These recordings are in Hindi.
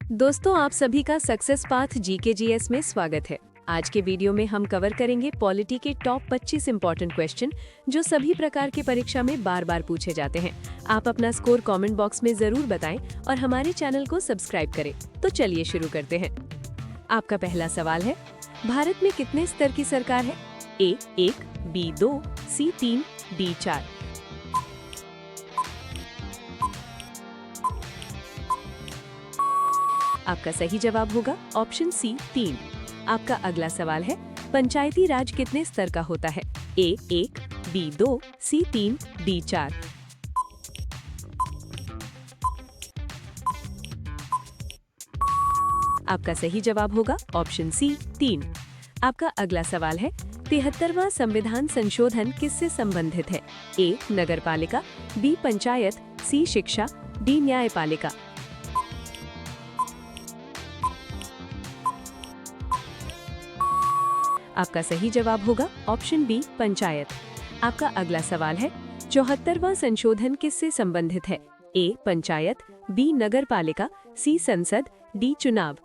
दोस्तों, आप सभी का सक्सेस पाथ जीकेजीएस में स्वागत है। आज के वीडियो में हम कवर करेंगे पॉलिटी के टॉप 25 इंपॉर्टेंट क्वेश्चन जो सभी प्रकार की परीक्षा में बार बार पूछे जाते हैं। आप अपना स्कोर कमेंट बॉक्स में जरूर बताएं और हमारे चैनल को सब्सक्राइब करें। तो चलिए शुरू करते हैं। आपका पहला सवाल है, भारत में कितने स्तर की सरकार है? ए 1, बी 2, सी 3, डी 4। आपका सही जवाब होगा ऑप्शन सी 3। आपका अगला सवाल है, पंचायती राज कितने स्तर का होता है? ए 1, बी 2, सी 3, डी 4। आपका सही जवाब होगा ऑप्शन सी 3। आपका अगला सवाल है, 73वां संविधान संशोधन किससे संबंधित है? ए नगरपालिका, बी पंचायत, सी शिक्षा, डी न्यायपालिका। आपका सही जवाब होगा ऑप्शन बी पंचायत। आपका अगला सवाल है, 74वां संशोधन किससे संबंधित है? ए पंचायत, बी नगरपालिका, सी संसद, डी चुनाव।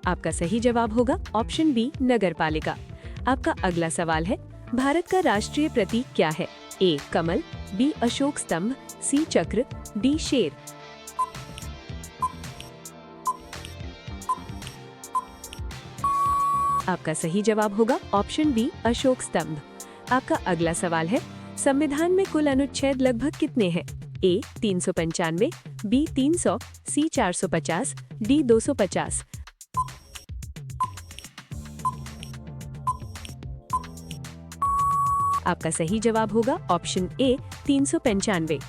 आपका सही जवाब होगा ऑप्शन बी नगरपालिका। आपका अगला सवाल है, भारत का राष्ट्रीय प्रतीक क्या है? ए कमल, बी अशोक स्तंभ, सी चक्र, डी शेर। आपका सही जवाब होगा ऑप्शन बी अशोक स्तंभ। आपका अगला सवाल है, संविधान में कुल अनुच्छेद लगभग कितने हैं? ए 395, बी 300, सी 450, डी 250। आपका सही जवाब होगा ऑप्शन ए 395।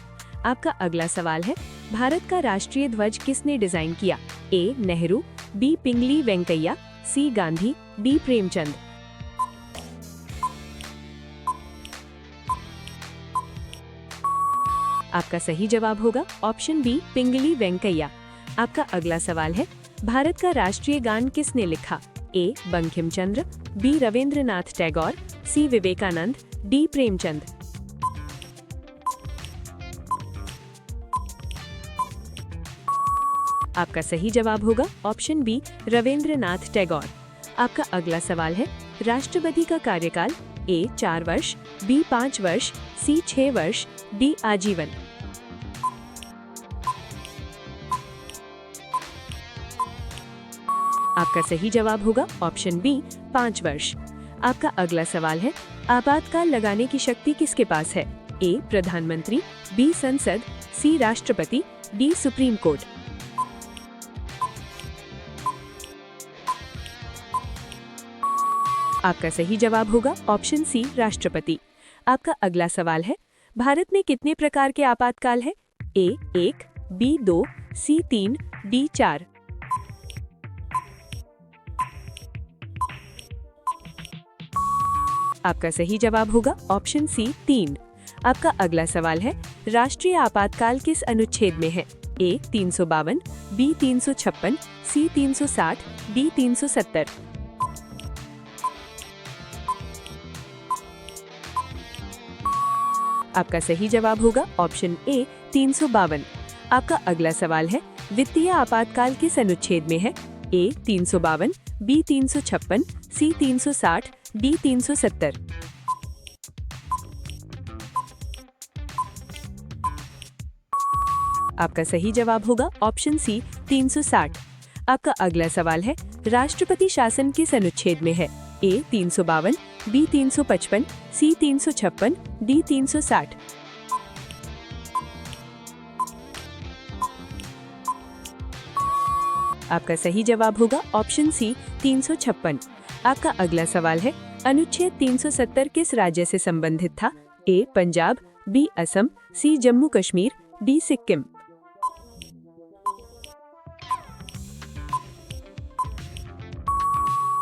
आपका अगला सवाल है, भारत का राष्ट्रीय ध्वज किसने डिजाइन किया? ए नेहरू, बी पिंगली वेंकैया, सी गांधी, डी प्रेमचंद। आपका सही जवाब होगा ऑप्शन बी पिंगली वेंकैया। आपका अगला सवाल है, भारत का राष्ट्रीय गान किसने लिखा? ए बंकिम चंद्र, बी रविंद्रनाथ टैगोर, सी विवेकानंद, डी प्रेमचंद। आपका सही जवाब होगा ऑप्शन बी रविंद्रनाथ टैगोर। आपका अगला सवाल है, राष्ट्रपति का कार्यकाल? ए 4 वर्ष, बी 5 वर्ष, सी 6 वर्ष, डी आजीवन। आपका सही जवाब होगा ऑप्शन बी 5 वर्ष। आपका अगला सवाल है, आपातकाल लगाने की शक्ति किसके पास है? ए प्रधानमंत्री, बी संसद, सी राष्ट्रपति, डी सुप्रीम कोर्ट। आपका सही जवाब होगा ऑप्शन सी राष्ट्रपति। आपका अगला सवाल है, भारत में कितने प्रकार के आपातकाल है? ए 1, बी 2, सी 3, डी 4। आपका सही जवाब होगा ऑप्शन सी 3। आपका अगला सवाल है, राष्ट्रीय आपातकाल किस अनुच्छेद में है? ए 352, बी 356, सी 360, डी 370। आपका सही जवाब होगा ऑप्शन ए 352। आपका अगला सवाल है, वित्तीय आपातकाल किस अनुच्छेद में है? ए 352, बी 356, सी 360, डी 370। आपका सही जवाब होगा ऑप्शन सी 360। आपका अगला सवाल है, राष्ट्रपति शासन किस अनुच्छेद में है? ए 352, बी 355, सी 356, डी 360। आपका सही जवाब होगा ऑप्शन सी 356। आपका अगला सवाल है, अनुच्छेद 370 किस राज्य से संबंधित था? ए पंजाब, बी असम, सी जम्मू कश्मीर, डी सिक्किम।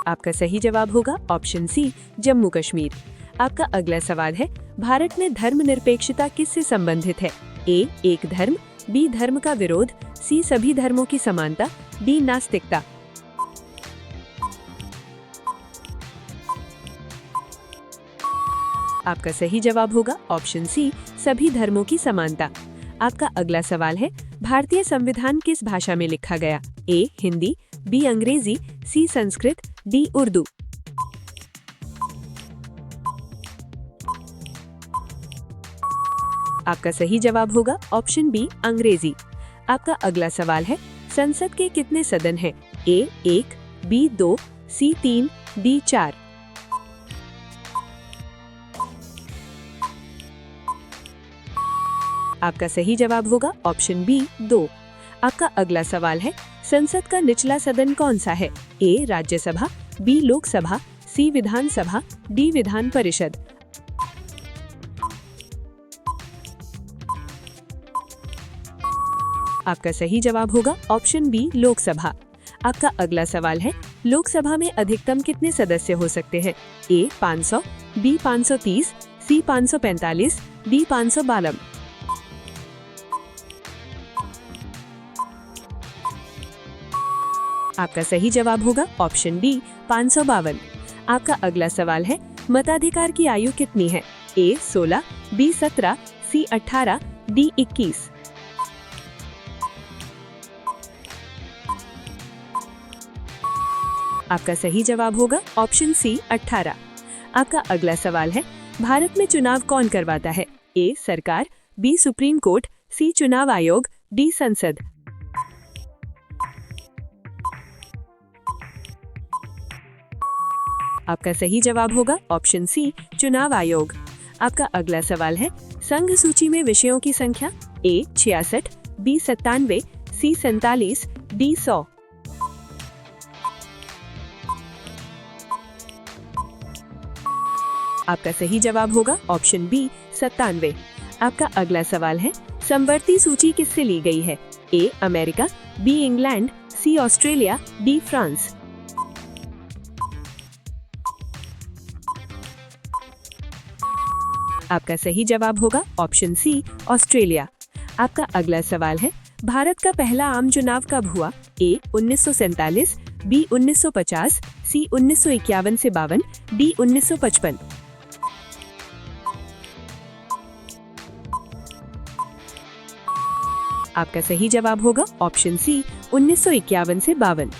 आपका सही जवाब होगा ऑप्शन सी जम्मू कश्मीर। आपका अगला सवाल है, भारत में धर्मनिरपेक्षता किससे संबंधित है? ए एक धर्म, बी धर्म का विरोध, सी सभी धर्मों की समानता, डी नास्तिकता। आपका सही जवाब होगा ऑप्शन सी, सभी धर्मों की समानता। आपका अगला सवाल है, भारतीय संविधान किस भाषा में लिखा गया? ए हिंदी, बी अंग्रेजी, सी संस्कृत, डी उर्दू। आपका सही जवाब होगा ऑप्शन बी अंग्रेजी। आपका अगला सवाल है, संसद के कितने सदन हैं? ए 1, बी 2, सी 3, डी 4। आपका सही जवाब होगा ऑप्शन बी 2। आपका अगला सवाल है, संसद का निचला सदन कौन सा है? ए राज्यसभा, बी लोकसभा, सी विधानसभा, डी विधान परिषद। आपका सही जवाब होगा ऑप्शन बी लोकसभा। आपका अगला सवाल है, लोकसभा में अधिकतम कितने सदस्य हो सकते हैं? ए 500, बी 530, सी 545, डी 552। आपका सही जवाब होगा ऑप्शन डी 552। आपका अगला सवाल है, मताधिकार की आयु कितनी है? ए 16, बी 17, सी 18, डी 21। आपका सही जवाब होगा ऑप्शन सी 18। आपका अगला सवाल है, भारत में चुनाव कौन करवाता है? ए सरकार, बी सुप्रीम कोर्ट, सी चुनाव आयोग, डी संसद। आपका सही जवाब होगा ऑप्शन सी चुनाव आयोग। आपका अगला सवाल है, संघ सूची में विषयों की संख्या? ए 66, बी 97, सी 47, डी 100। आपका सही जवाब होगा ऑप्शन बी 97। आपका अगला सवाल है, समवर्ती सूची किससे ली गई है? A America, B England, C Australia, D France. आपका सही जवाब होगा ऑप्शन सी ऑस्ट्रेलिया। आपका अगला सवाल है, भारत का पहला आम चुनाव कब हुआ? ए 1947, बी 1950, सी 1951 से 52, डी 1955। आपका सही जवाब होगा ऑप्शन सी 1951 से 52।